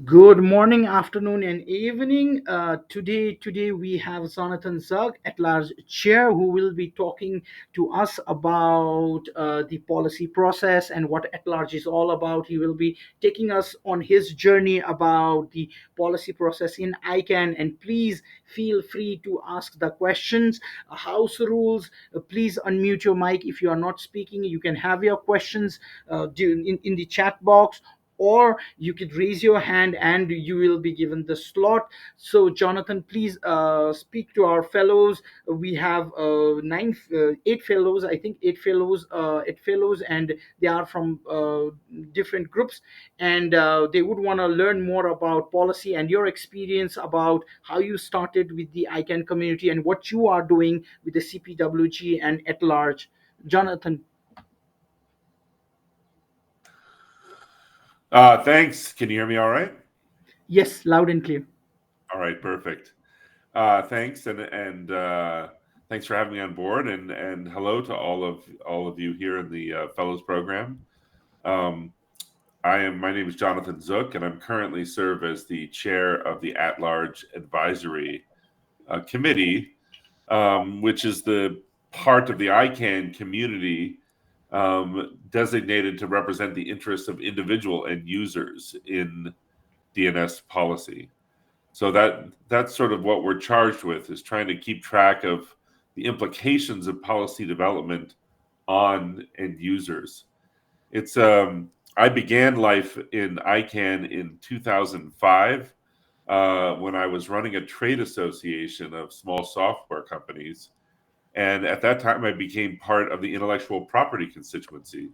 Good morning, afternoon, and evening. Today we have Jonathan Zuck, Atlarge chair, who will be talking to us about the policy process and what Atlarge is all about. He will be taking us on his journey about the policy process in ICANN. And please feel free to ask the questions. House rules. Please unmute your mic if you are not speaking. You can have your questions in the chat box, or you could raise your hand and you will be given the slot. So Jonathan, please speak to our fellows. We have eight fellows, I think eight fellows, and they are from different groups, and they would want to learn more about policy and your experience about how you started with the ICANN community and what you are doing with the CPWG and at large. Jonathan. Thanks. Can you hear me all right? Yes, loud and clear. All right, perfect. Thanks, and thanks for having me on board, and hello to all of you here in the Fellows Program. Um, My name is Jonathan Zuck, and I'm currently serve as the chair of the At-Large Advisory Committee, which is the part of the ICANN community designated to represent the interests of individual end users in DNS policy. So that's sort of what we're charged with, is trying to keep track of the implications of policy development on end users. It's I began life in ICANN in 2005 when I was running a trade association of small software companies, and at that time I became part of the intellectual property constituency,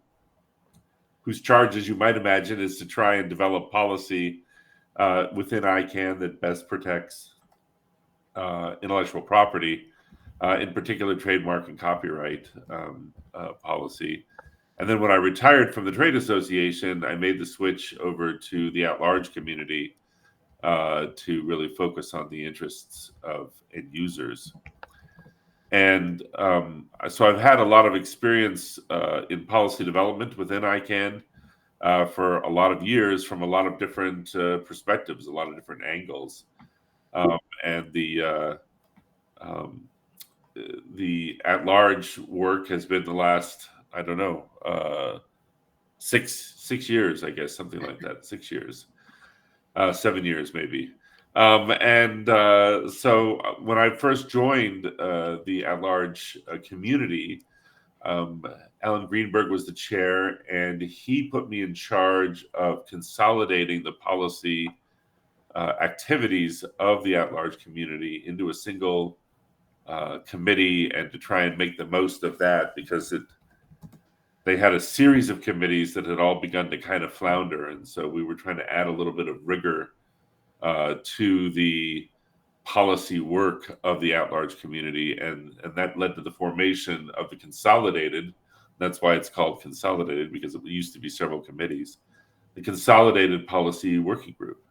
whose charge, as you might imagine, is to try and develop policy within ICANN that best protects intellectual property, in particular trademark and copyright policy. And then when I retired from the trade association, I made the switch over to the at-large community to really focus on the interests of end users. And so I've had a lot of experience in policy development within ICANN for a lot of years, from a lot of different perspectives, a lot of different angles. And um, the at-large work has been the last, I don't know, 6 years, I guess, something like that. 6 years, 7 years maybe. So when I first joined the at-large community, Alan Greenberg was the chair, and he put me in charge of consolidating the policy activities of the at-large community into a single committee, and to try and make the most of that, because they had a series of committees that had all begun to kind of flounder, and so we were trying to add a little bit of rigor to the policy work of the at-large community, and that led to the formation of the consolidated. That's why it's called consolidated, because it used to be several committees. The Consolidated Policy Working Group,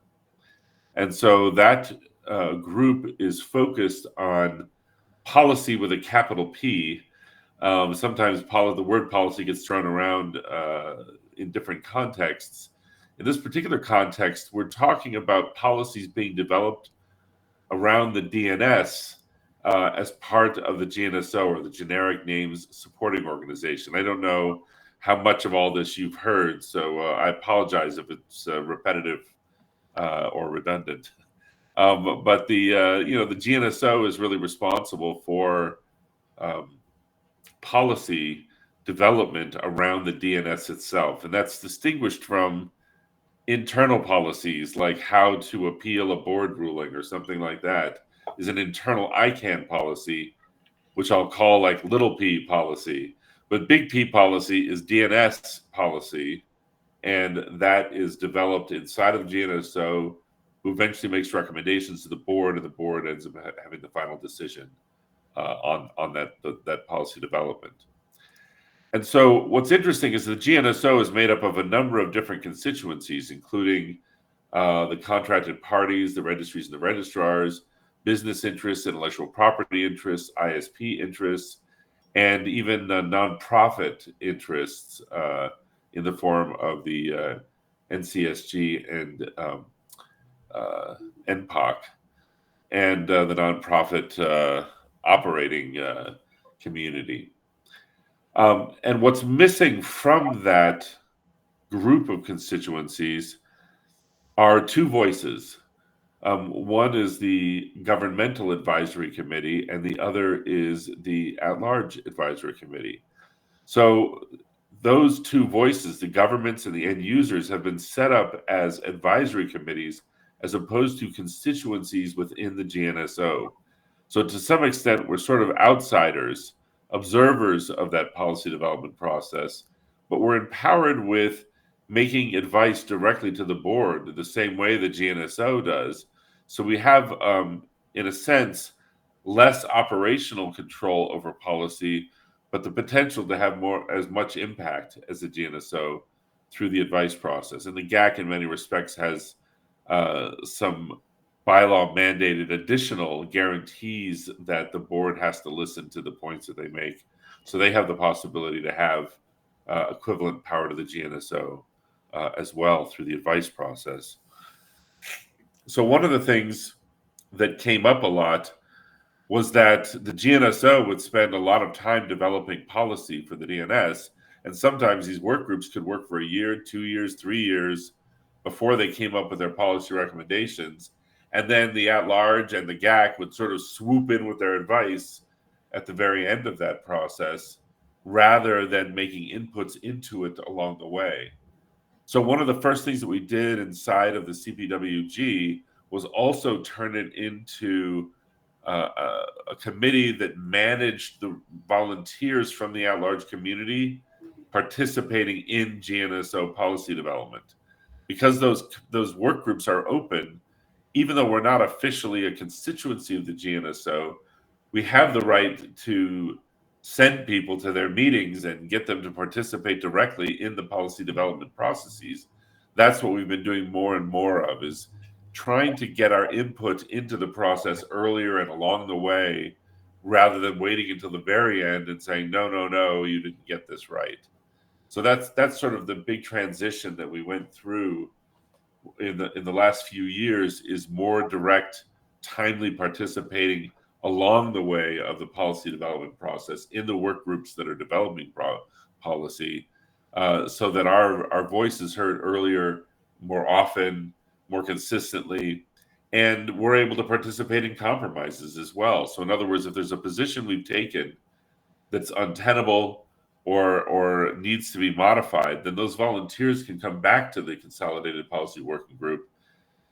and so that group is focused on policy with a capital P. Sometimes the word policy gets thrown around in different contexts. In this particular context, we're talking about policies being developed around the DNS as part of the GNSO, or the Generic Names Supporting Organization. I don't know how much of all this you've heard, so I apologize if it's repetitive or redundant. But the GNSO is really responsible for um, policy development around the DNS itself, and that's distinguished from internal policies, like how to appeal a board ruling or something like that, is an internal ICANN policy, which I'll call like little p policy. But big P policy is DNS policy, and that is developed inside of GNSO, who eventually makes recommendations to the board, and the board ends up having the final decision on that policy development. And so what's interesting is the GNSO is made up of a number of different constituencies, including the contracted parties, the registries and the registrars, business interests, intellectual property interests, ISP interests, and even nonprofit interests in the form of the NCSG and NPOC, and the nonprofit operating community. And what's missing from that group of constituencies are two voices. One is the Governmental Advisory Committee, and the other is the At-Large Advisory Committee. So those two voices, the governments and the end users, have been set up as advisory committees as opposed to constituencies within the GNSO. So to some extent, we're sort of outsiders, observers of that policy development process, but we're empowered with making advice directly to the board the same way the GNSO does. So we have, in a sense, less operational control over policy, but the potential to have more as much impact as the GNSO through the advice process. And the GAC, in many respects, has some bylaw mandated additional guarantees that the board has to listen to the points that they make. So they have the possibility to have equivalent power to the GNSO as well through the advice process. So one of the things that came up a lot was that the GNSO would spend a lot of time developing policy for the DNS. And sometimes these work groups could work for a year, 2 years, 3 years before they came up with their policy recommendations. And then the at-large and the GAC would sort of swoop in with their advice at the very end of that process, rather than making inputs into it along the way. So one of the first things that we did inside of the CPWG was also turn it into a committee that managed the volunteers from the at-large community participating in GNSO policy development. Because those work groups are open, even though we're not officially a constituency of the GNSO, we have the right to send people to their meetings and get them to participate directly in the policy development processes. That's what we've been doing more and more of, is trying to get our input into the process earlier and along the way, rather than waiting until the very end and saying, no, no, no, you didn't get this right. So that's sort of the big transition that we went through in the last few years, is more direct, timely participating along the way of the policy development process in the work groups that are developing policy, so that our voice is heard earlier, more often, more consistently, and we're able to participate in compromises as well. So in other words, if there's a position we've taken that's untenable or needs to be modified, then those volunteers can come back to the Consolidated Policy Working Group,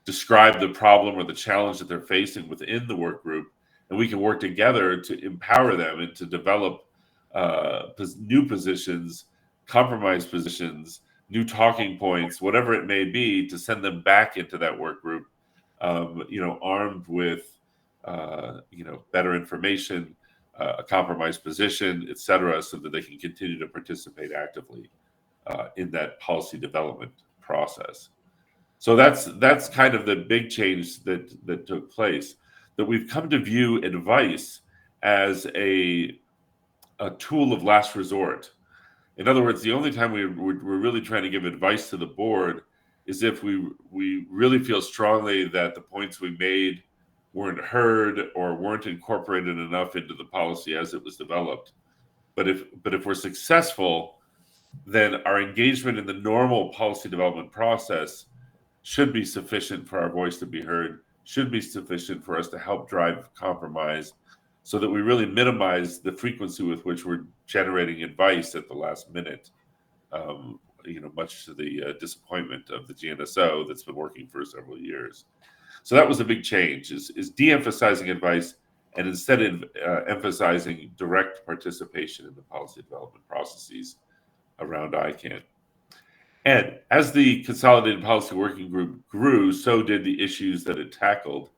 describe the problem or the challenge that they're facing within the work group, and we can work together to empower them and to develop new positions, compromise positions, new talking points, whatever it may be, to send them back into that work group, armed with better information, a compromised position, et cetera, so that they can continue to participate actively in that policy development process. So that's kind of the big change that took place. That we've come to view advice as a tool of last resort. In other words, the only time we're really trying to give advice to the board is if we really feel strongly that the points we made weren't heard or weren't incorporated enough into the policy as it was developed. But if we're successful, then our engagement in the normal policy development process should be sufficient for our voice to be heard, should be sufficient for us to help drive compromise, so that we really minimize the frequency with which we're generating advice at the last minute, much to the disappointment of the GNSO that's been working for several years. So that was a big change, is de-emphasizing advice and instead emphasizing direct participation in the policy development processes around ICANN. And as the Consolidated Policy Working Group grew, so did the issues that it tackled.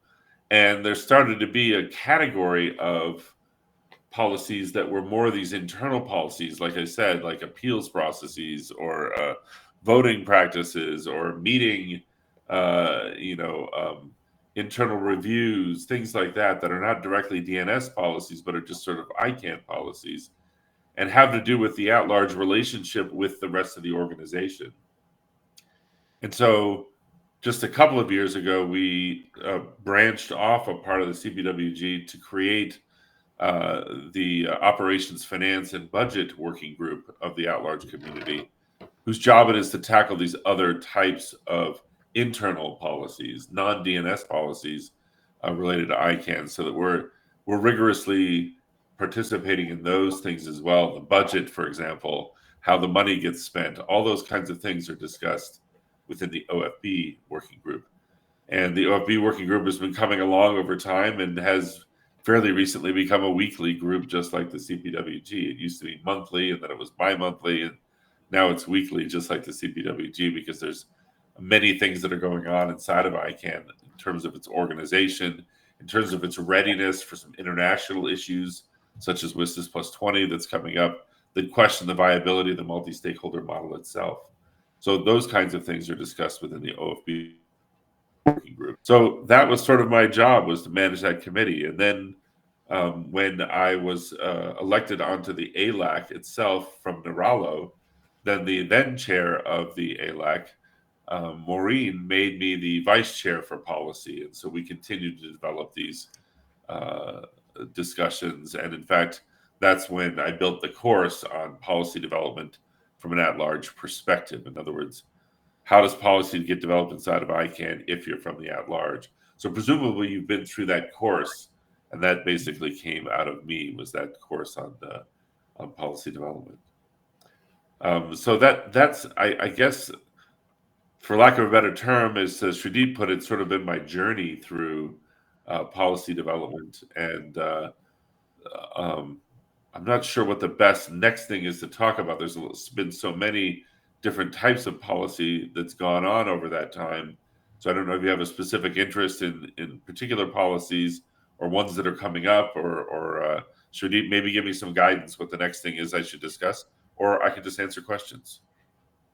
And there started to be a category of policies that were more of these internal policies, like I said, like appeals processes or voting practices or meeting, internal reviews, things like that are not directly DNS policies, but are just sort of ICANN policies, and have to do with the at-large relationship with the rest of the organization. And so just a couple of years ago, we branched off a part of the CPWG to create the Operations Finance and Budget Working Group of the at-large community, whose job it is to tackle these other types of internal policies, non-DNS policies related to ICANN, so that we're rigorously participating in those things as well. The budget, for example, how the money gets spent, all those kinds of things are discussed within the OFB working group. And the OFB working group has been coming along over time and has fairly recently become a weekly group, just like the CPWG. It used to be monthly, and then it was bi-monthly, and now it's weekly, just like the CPWG, because there's many things that are going on inside of ICANN in terms of its organization, in terms of its readiness for some international issues, such as WSDS plus 20 that's coming up, that question the viability of the multi-stakeholder model itself. So those kinds of things are discussed within the OFB working group. So that was sort of my job, was to manage that committee. And then when I was elected onto the ALAC itself from Niralo, then the then chair of the ALAC, Maureen, made me the vice chair for policy. And so we continued to develop these uh, discussions. And in fact, that's when I built the course on policy development from an at-large perspective. In other words, how does policy get developed inside of ICANN if you're from the at-large? So presumably you've been through that course, and that basically came out of me, was that course on policy development. So that's I guess, for lack of a better term, as Shradeep put it, sort of been my journey through policy development. And um, I'm not sure what the best next thing is to talk about. There's been so many different types of policy that's gone on over that time. So I don't know if you have a specific interest in particular policies or ones that are coming up, or Shradeep, maybe give me some guidance what the next thing is I should discuss, or I could just answer questions.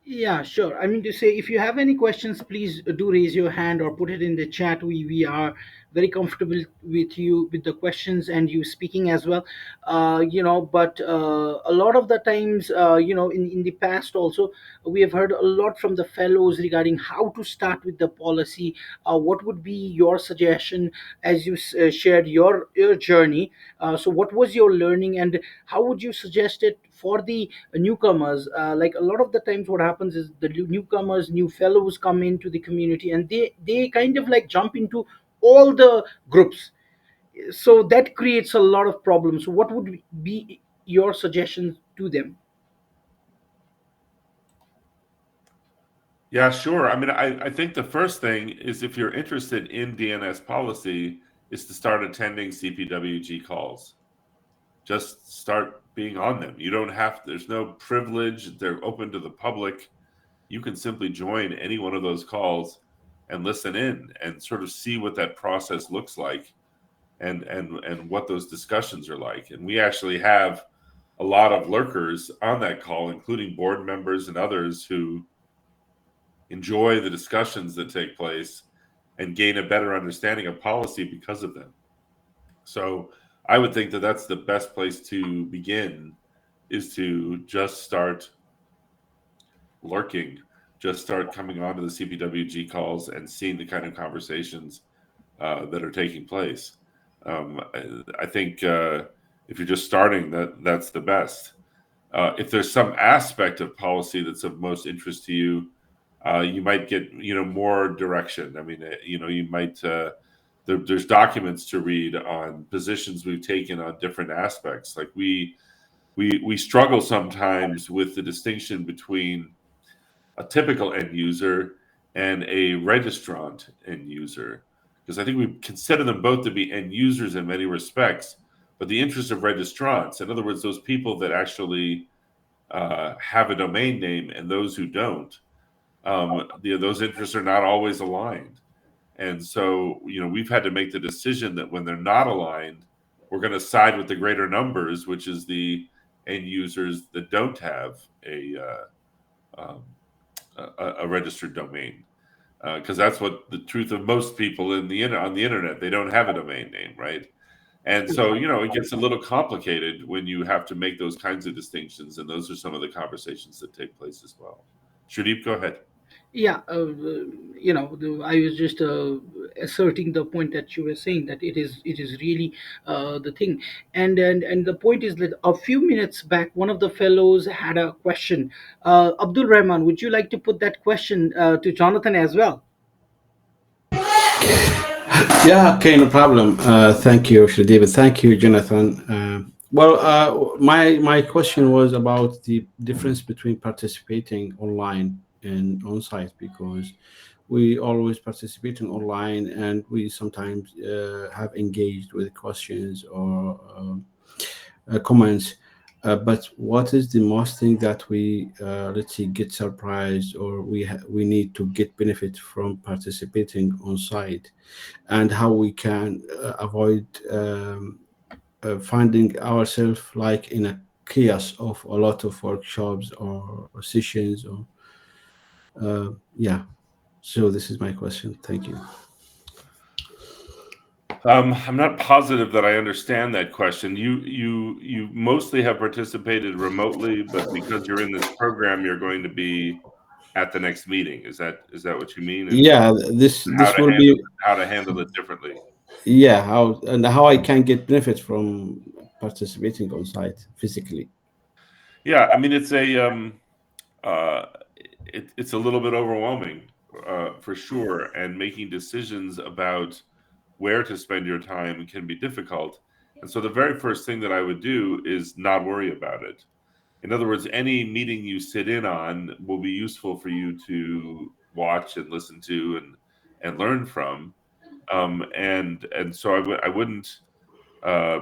Yeah, sure. I mean to say, if you have any questions, please do raise your hand or put it in the chat. We are very comfortable with you with the questions and you speaking as well. But a lot of the times, in the past also, we have heard a lot from the fellows regarding how to start with the policy. What would be your suggestion as you shared your journey? So, what was your learning, and how would you suggest it for the newcomers? Like a lot of the times what happens is the newcomers, new fellows come into the community and they kind of like jump into all the groups, so that creates a lot of problems. So what would be your suggestions to them? Yeah, sure. I mean, I think the first thing is, if you're interested in DNS policy, is to start attending CPWG calls. Just start being on them. You don't have, there's no privilege, they're open to the public. You can simply join any one of those calls and listen in and sort of see what that process looks like, and what those discussions are like. And we actually have a lot of lurkers on that call, including board members and others who enjoy the discussions that take place and gain a better understanding of policy because of them. So I would think that that's the best place to begin, is to just start lurking, just start coming on to the CPWG calls and seeing the kind of conversations that are taking place. I think if you're just starting, that's the best. If there's some aspect of policy that's of most interest to you, you might get more direction. I mean, you might there's documents to read on positions we've taken on different aspects. Like we struggle sometimes with the distinction between a typical end user and a registrant end user, because I think we consider them both to be end users in many respects. But the interest of registrants, in other words, those people that actually have a domain name and those who don't, those interests are not always aligned. And so, we've had to make the decision that when they're not aligned, we're going to side with the greater numbers, which is the end users that don't have um, a registered domain, because that's what the truth of most people on the internet, they don't have a domain name, right? And so, it gets a little complicated when you have to make those kinds of distinctions, and those are some of the conversations that take place as well. Shradeep, go ahead. Yeah, I was just asserting the point that you were saying, that it is really the thing. And the point is that a few minutes back, one of the fellows had a question. Abdul Rahman, would you like to put that question to Jonathan as well? Yeah, okay, no problem. Thank you, actually, David. Thank you, Jonathan. My question was about the difference between participating online and on-site, because we always participating online and we sometimes have engaged with questions or comments. But what is the most thing that we, let's say, get surprised, or we need to get benefit from participating on site, and how we can avoid finding ourselves like in a chaos of a lot of workshops or sessions, or yeah. So this is my question. Thank you. I'm not positive that I understand that question. You mostly have participated remotely, but because you're in this program, you're going to be at the next meeting. Is that what you mean? And Yeah, how this to will handle be, it differently? yeah, how I can get benefits from participating on site physically. Yeah, I mean uh, it's a little bit overwhelming for sure, and making decisions about where to spend your time can be difficult. And so the very first thing that I would do is not worry about it. In other words, any meeting you sit in on will be useful for you to watch and listen to and learn from. And so I wouldn't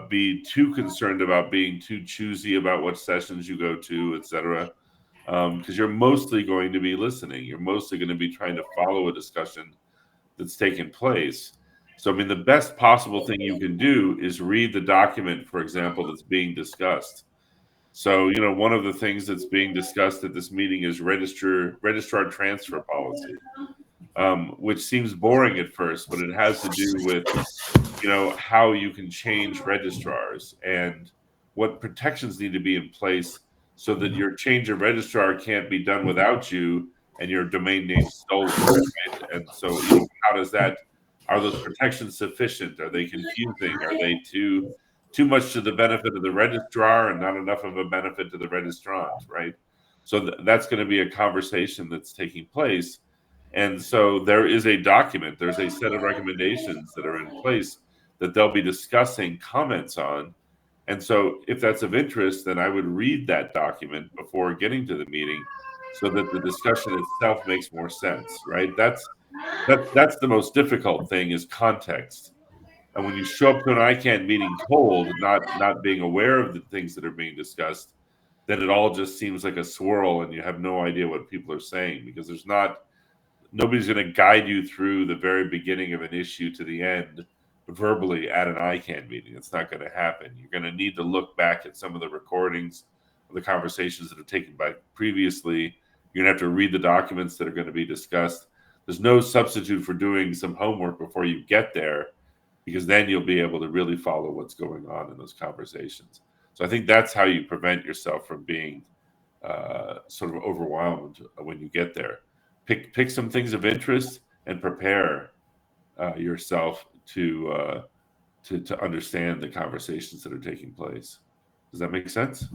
be too concerned about being too choosy about what sessions you go to, etc. Because you're mostly going to be listening. You're mostly going to be trying to follow a discussion that's taken place. So, I mean, the best possible thing you can do is read the document, for example, that's being discussed. So, one of the things that's being discussed at this meeting is registrar transfer policy, which seems boring at first, but it has to do with how you can change registrars and what protections need to be in place so that your change of registrar can't be done without you and your domain name stolen, right? And so how does that, are those protections sufficient? Are they confusing? Are they too much to the benefit of the registrar and not enough of a benefit to the registrant, right? So that's going to be a conversation that's taking place. And so there is a document, there's a set of recommendations that are in place that they'll be discussing comments on. And so if that's of interest, then I would read that document before getting to the meeting so that the discussion itself makes more sense, right? That's the most difficult thing, is context. And when you show up to an ICANN meeting cold, not being aware of the things that are being discussed, then it all just seems like a swirl and you have no idea what people are saying, because nobody's going to guide you through the very beginning of an issue to the end verbally at an ICANN meeting. It's not going to happen. You're going to need to look back at some of the recordings of the conversations that have taken place previously. You're going to have to read the documents that are going to be discussed. There's no substitute for doing some homework before you get there, because then you'll be able to really follow what's going on in those conversations. So I think that's how you prevent yourself from being sort of overwhelmed when you get there. Pick some things of interest and prepare yourself to understand the conversations that are taking place. Does that make sense?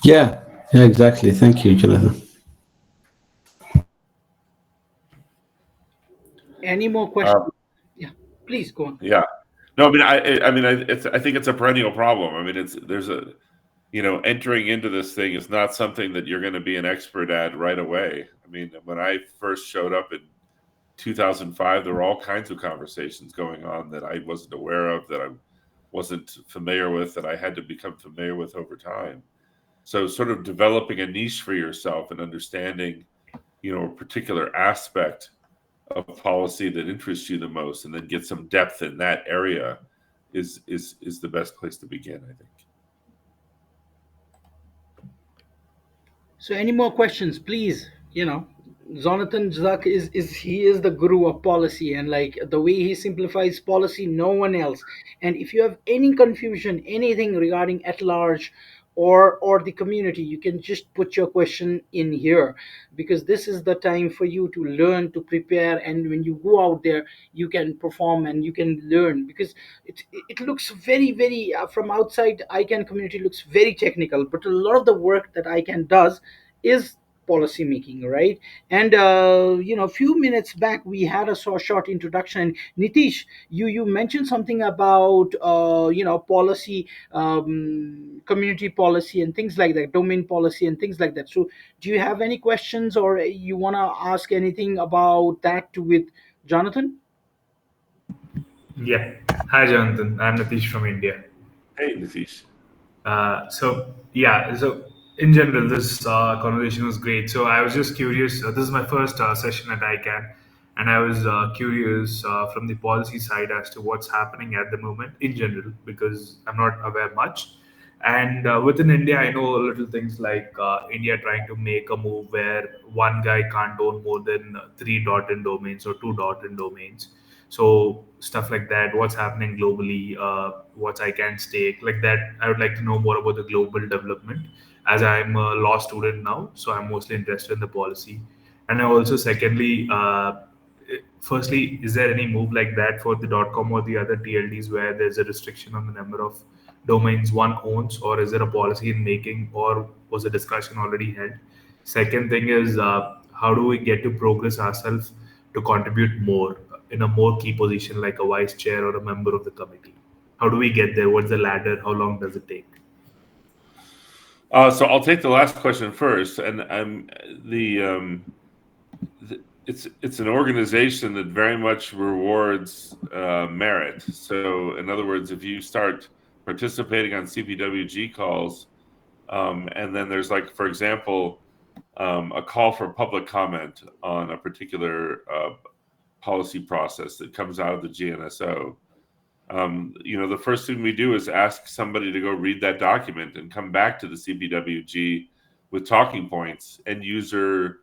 Yeah, yeah, exactly. Thank you, Jonathan. Any more questions? Uh, Yeah, please go on. yeah. No, I mean, I think it's a perennial problem. I mean, there's a entering into this thing is not something that you're going to be an expert at right away. I mean, when I first showed up in 2005, there were all kinds of conversations going on that I wasn't aware of, that I wasn't familiar with, that I had to become familiar with over time. So, sort of developing a niche for yourself and understanding, a particular aspect of policy that interests you the most, and then get some depth in that area is the best place to begin, I think. So, any more questions, please? Jonathan Zuck is the guru of policy, and like the way he simplifies policy, no one else. And if you have any confusion, anything regarding at large, or the community, you can just put your question in here, because this is the time for you to learn, to prepare, and when you go out there you can perform and you can learn. Because it looks very very from outside, ICANN community looks very technical, but a lot of the work that ICANN does is policy making, right? And a few minutes back we had a short introduction, and Nitish, you mentioned something about policy, community policy and things like that, domain policy and things like that. So do you have any questions, or you want to ask anything about that to with Jonathan? Yeah. Hi, Jonathan. I'm Natish from India. Hey, Nitish. So in general, this conversation was great. So I was just curious. This is my first session at ICANN, and I was curious from the policy side as to what's happening at the moment in general, because I'm not aware much. And within India, I know little things like India trying to make a move where one guy can't own more than three .in domains or two .in domains. So stuff like that, what's happening globally, what's I can stake like that. I would like to know more about the global development, as I'm a law student now, so I'm mostly interested in the policy. And I also, secondly, firstly, is there any move like that for the .com or the other TLDs where there's a restriction on the number of domains one owns, or is there a policy in making, or was a discussion already held? Second thing is, how do we get to progress ourselves to contribute more in a more key position like a vice chair or a member of the committee? How do we get there? What's the ladder? How long does it take? So I'll take the last question first, and it's an organization that very much rewards merit. So in other words, if you start participating on CPWG calls, and then there's, like, for example, a call for public comment on a particular policy process that comes out of the GNSO. The first thing we do is ask somebody to go read that document and come back to the CPWG with talking points and user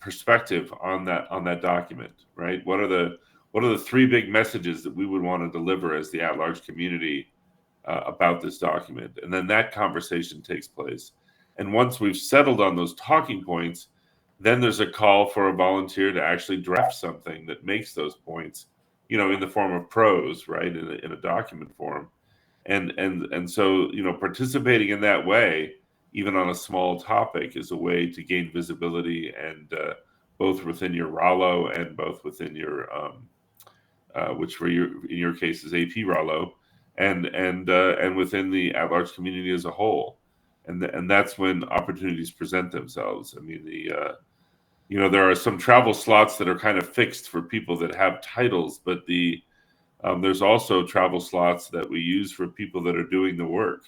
perspective on that document. Right? What are the three big messages that we would want to deliver as the at-large community about this document? And then that conversation takes place. And once we've settled on those talking points, then there's a call for a volunteer to actually draft something that makes those points, in the form of prose, right, in a document form. And so, participating in that way, even on a small topic, is a way to gain visibility, and both within your Rollo and both within your which for your in your case is AP Rollo, and within the at-large community as a whole. And that's when opportunities present themselves. I mean, there are some travel slots that are kind of fixed for people that have titles, but there's also travel slots that we use for people that are doing the work.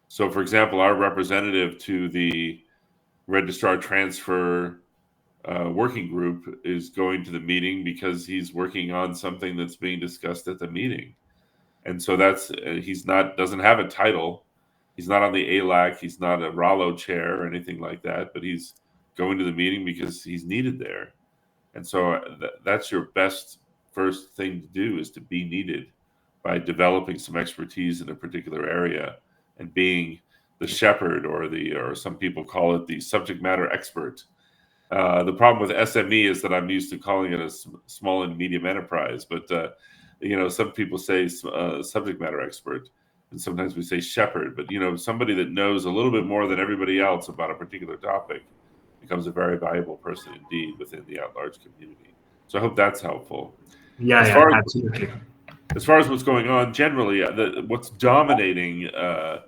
So, for example, our representative to the registrar transfer working group is going to the meeting because he's working on something that's being discussed at the meeting. And so he's not, doesn't have a title. He's not on the ALAC. He's not a Rollo chair or anything like that, but he's going to the meeting because he's needed there. And so that's your best first thing to do, is to be needed by developing some expertise in a particular area and being the shepherd, or some people call it the subject matter expert. The problem with SME is that I'm used to calling it a small and medium enterprise, but some people say subject matter expert, and sometimes we say shepherd. But somebody that knows a little bit more than everybody else about a particular topic becomes a very valuable person indeed within the at-large community. So I hope that's helpful. Yeah, As yeah, far as absolutely. as far as what's going on generally, what's dominating uh,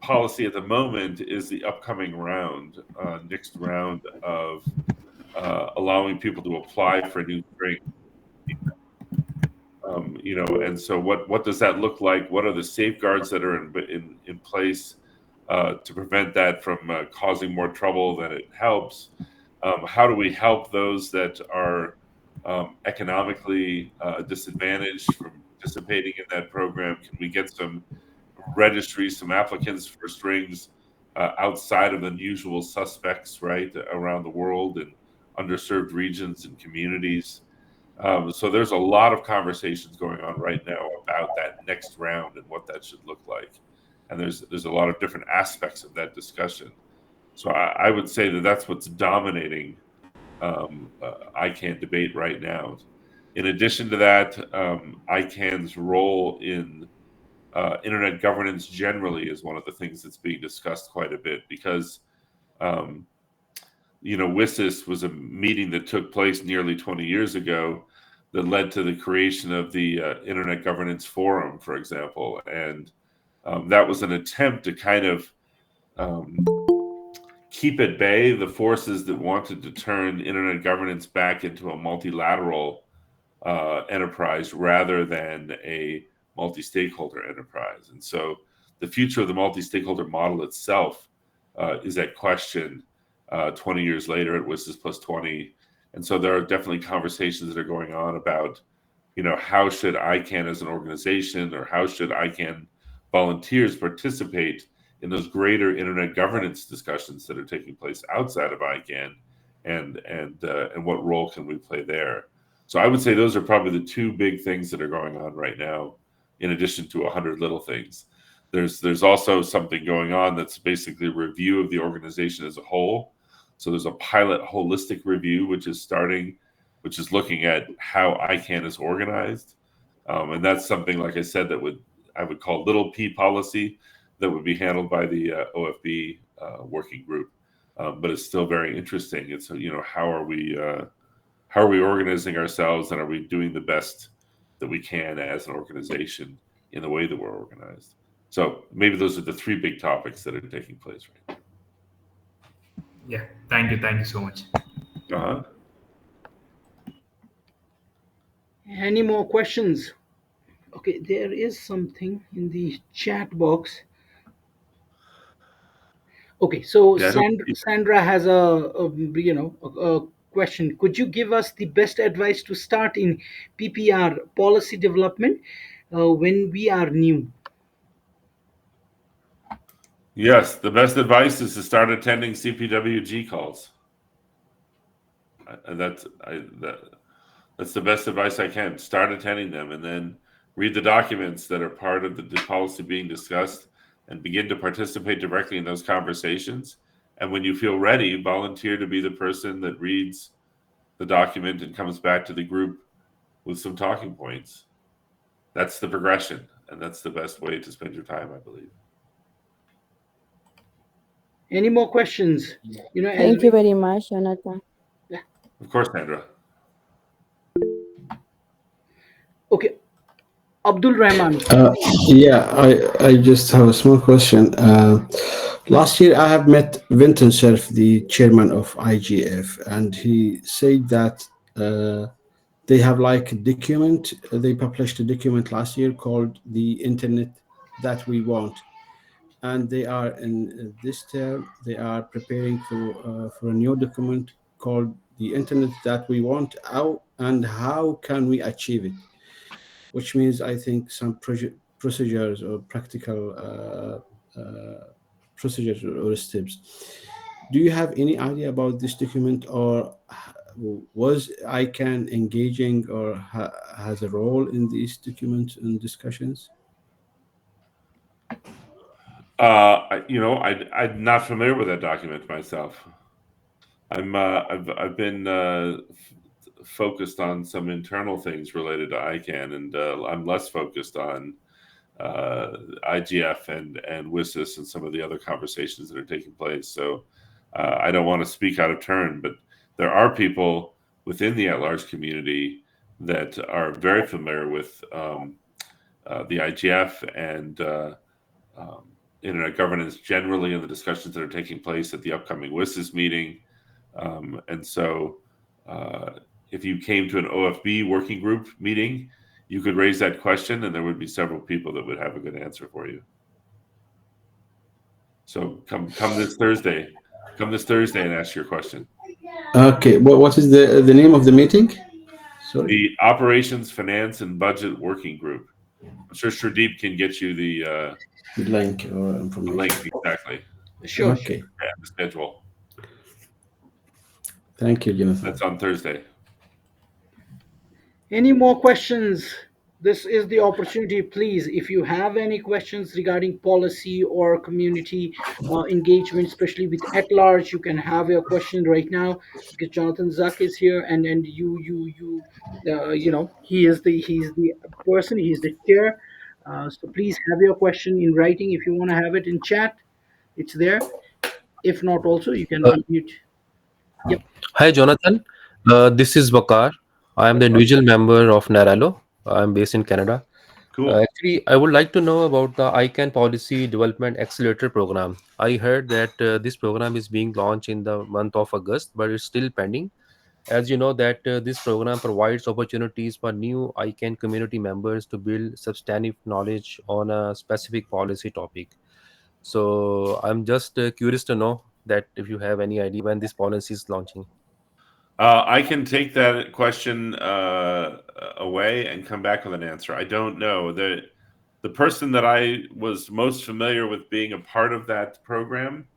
policy at the moment is the upcoming next round of allowing people to apply for new strings. And so what does that look like? What are the safeguards that are in place to prevent that from causing more trouble than it helps? How do we help those that are economically disadvantaged from participating in that program? Can we get some registries, some applicants for strings outside of the usual suspects, right, around the world, and underserved regions and communities? So there's a lot of conversations going on right now about that next round and what that should look like. And there's a lot of different aspects of that discussion. So I would say that that's what's dominating ICANN debate right now. In addition to that, ICANN's role in internet governance generally is one of the things that's being discussed quite a bit because, um, WSIS was a meeting that took place nearly 20 years ago that led to the creation of the Internet Governance Forum, for example. And that was an attempt to kind of um, keep at bay the forces that wanted to turn internet governance back into a multilateral enterprise rather than a multi-stakeholder enterprise. And so the future of the multi-stakeholder model itself is at question 20 years later at WSIS plus 20. And so there are definitely conversations that are going on about, how should ICANN as an organization or how should ICANN volunteers participate in those greater internet governance discussions that are taking place outside of ICANN, and what role can we play there? So I would say those are probably the two big things that are going on right now, in addition to 100 little things. There's also something going on that's basically a review of the organization as a whole. So there's a pilot holistic review, which is looking at how ICANN is organized. And that's something, like I said, I would call little p policy that would be handled by the OFB working group. But it's still very interesting. It's, how are we organizing ourselves, and are we doing the best that we can as an organization in the way that we're organized? So maybe those are the three big topics that are taking place right Yeah, thank you so much. now. Any more questions? Okay, there is something in the chat box. Okay, so Yeah, Sandra has a question. Could you give us the best advice to start in PPR policy development when we are new? yes, the best advice is to start attending CPWG calls. That's the best advice I can. Start attending them, and then read the documents that are part of the policy being discussed, and begin to participate directly in those conversations. And when you feel ready, volunteer to be the person that reads the document and comes back to the group with some talking points. That's the progression, and that's the best way to spend your time, I believe. Any more questions? As Thank you we, very much, Jonathan. yeah. Of course, Sandra. Okay, Abdul Rahman. Yeah, I just have a small question. Last year, I have met Vinton Cerf, the chairman of IGF, and he said that they have like a document. They published a document last year called "The Internet That We Want," and they are in this term. They are preparing for a new document called "The Internet That We Want." How can we achieve it? Which means I think some procedures or practical procedures or steps. Do you have any idea about this document, or was ICANN engaging or has a role in these documents and discussions? I'm not familiar with that document myself. I've been focused on some internal things related to ICANN, and I'm less focused on IGF and WSIS and some of the other conversations that are taking place. So I don't want to speak out of turn, but there are people within the at-large community that are very familiar with the IGF and internet governance generally, and the discussions that are taking place at the upcoming WSIS meeting. And so if you came to an OFB working group meeting, you could raise that question, and there would be several people that would have a good answer for you. So come this Thursday. Come this Thursday and ask your question. Okay, what is the name of the meeting? Sorry. The Operations, Finance, and Budget Working Group. I'm sure Shurdeep can get you the Link or information. link exactly. Sure. Okay. Yeah, the schedule. Thank you, Jonathan. That's on Thursday. Any more questions? This is the opportunity. Please, if you have any questions regarding policy or community engagement, especially with at large, you can have your question right now because Jonathan Zuck is here, and he's the person, he's the chair. So please have your question in writing. If you want to have it in chat, it's there. If not, also you can Uh, unmute. Yep. Hi, Jonathan. This is Bakar. I am the individual member of Naralo. I am based in Canada. Cool. Actually, I would like to know about the ICANN Policy Development Accelerator Program. I heard that this program is being launched in the month of August, but it's still pending. As you know, that this program provides opportunities for new ICANN community members to build substantive knowledge on a specific policy topic. So I'm just curious to know that if you have any idea when this policy is launching. I can take that question away and come back with an answer. I don't know. The person that I was most familiar with being a part of that program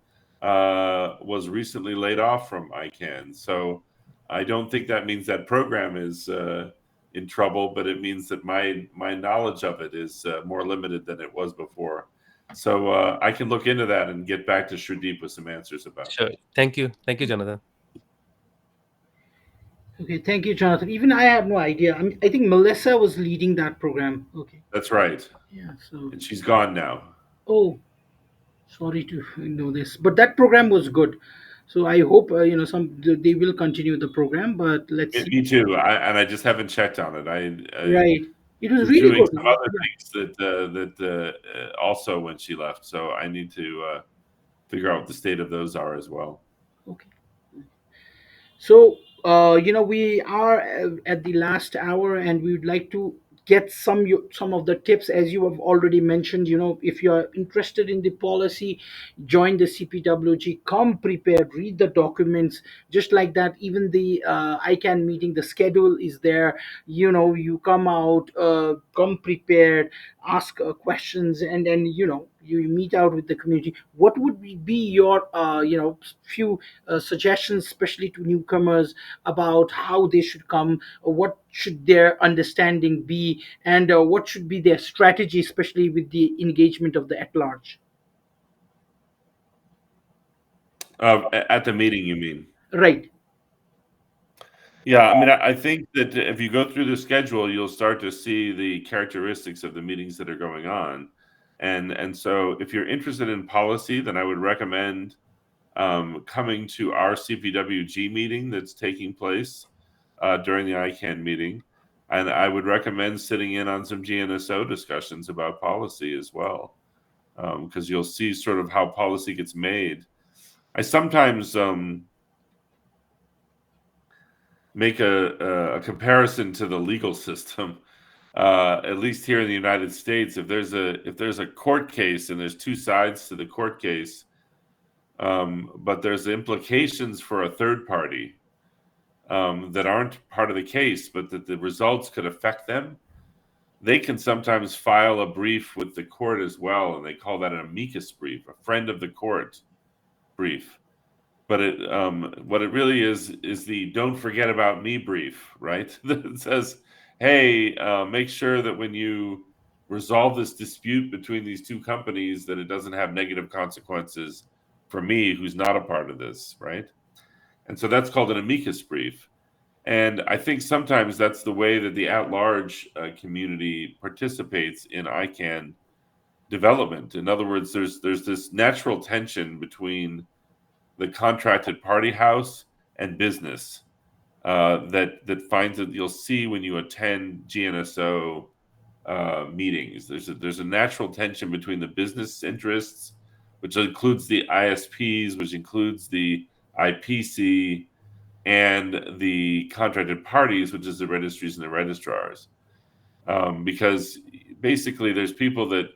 was recently laid off from ICANN. So I don't think that means that program is in trouble, but it means that my knowledge of it is more limited than it was before. So I can look into that and get back to Shrudeep with some answers about Sure. that. Thank you. Thank you, Jonathan. Okay, thank you, Jonathan. Even I have no idea. I think Melissa was leading that program. Okay. That's right. Yeah. So, And she's gone now. oh, sorry to know this, but that program was good. So I hope they will continue the program. But let's see. Me too. And I just haven't checked on it. I Right. It was was really doing good. some other Yeah. things that also when she left. So I need to figure out what the state of those are as well. Okay. So, we are at the last hour, and we would like to get some of the tips, as you have already mentioned. If you are interested in the policy, join the CPWG. Come prepared, read the documents, just like that. Even the ICANN meeting, the schedule is there. You come out, come prepared, ask questions, and then you meet out with the community. What would be your few suggestions, especially to newcomers, about how they should come, what should their understanding be, and what should be their strategy, especially with the engagement of the at large? At the meeting, you mean? Right. Yeah, I mean, I think that if you go through the schedule, you'll start to see the characteristics of the meetings that are going on. And so if you're interested in policy, then I would recommend coming to our CPWG meeting that's taking place during the ICANN meeting. And I would recommend sitting in on some GNSO discussions about policy as well, because you'll see sort of how policy gets made. I sometimes make a comparison to the legal system. At least here in the United States, if there's a court case and there's two sides to the court case, but there's implications for a third party that aren't part of the case, but that the results could affect them, they can sometimes file a brief with the court as well, and they call that an amicus brief, a friend of the court brief. But what it really is the "don't forget about me" brief, right? That says, "Hey, make sure that when you resolve this dispute between these two companies, that it doesn't have negative consequences for me, who's not a part of this, right?" And so that's called an amicus brief. And I think sometimes that's the way that the at-large community participates in ICANN development. In other words, there's this natural tension between the contracted party house and business that finds that you'll see when you attend GNSO meetings. There's a natural tension between the business interests, which includes the ISPs, which includes the IPC, and the contracted parties, which is the registries and the registrars. Because basically, there's people that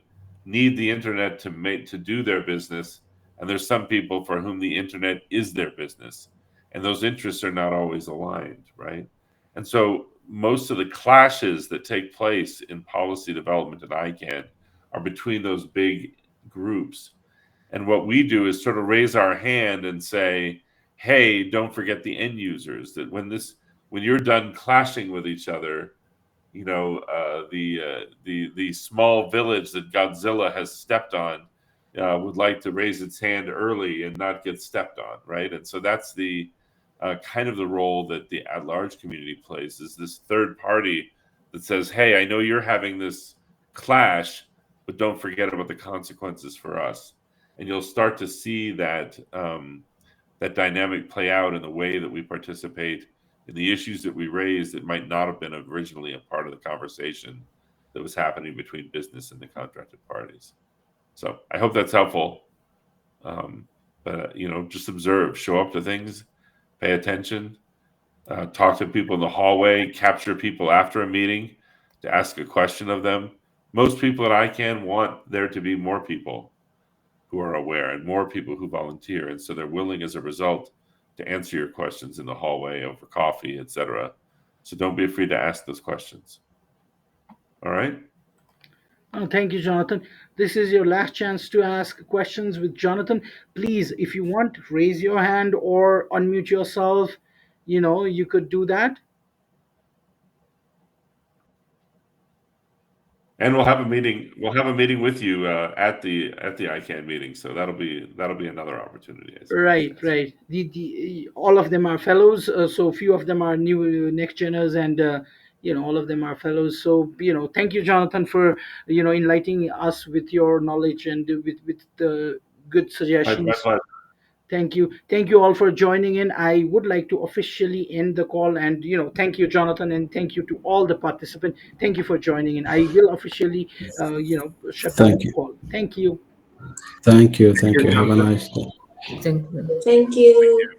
need the internet to do their business, and there's some people for whom the internet is their business, and those interests are not always aligned, right? And so most of the clashes that take place in policy development at ICANN are between those big groups. And what we do is sort of raise our hand and say, hey, don't forget the end users, that when you're done clashing with each other, the small village that Godzilla has stepped on would like to raise its hand early and not get stepped on, right? And so that's the kind of the role that the at-large community plays, is this third party that says, "Hey, I know you're having this clash, but don't forget about the consequences for us." And you'll start to see that that dynamic play out in the way that we participate in the issues that we raise that might not have been originally a part of the conversation that was happening between business and the contracted parties. So I hope that's helpful. But just observe, show up to things, pay attention, talk to people in the hallway, capture people after a meeting to ask a question of them. Most people at ICANN want there to be more people who are aware and more people who volunteer, and so they're willing as a result to answer your questions in the hallway over coffee, etc. So don't be afraid to ask those questions. All right. Oh, thank you, Jonathan. This is your last chance to ask questions with Jonathan. Please, if you want, raise your hand or unmute yourself. You could do that. And we'll have a meeting. We'll have a meeting with you at the ICANN meeting. So that'll be another opportunity. I Right, guess. right. The all of them are fellows. So a few of them are new next geners, and all of them are fellows. So thank you, Jonathan, for enlightening us with your knowledge and with the good My suggestions. pleasure. Thank you all for joining in. I would like to officially end the call, and thank you, Jonathan, and thank you to all the participants. Thank you for joining in. I will officially shut down Thank the you. call. Thank you. Thank you. Thank Thank you, you. Have a Jonathan. nice day. Thank you. Thank you.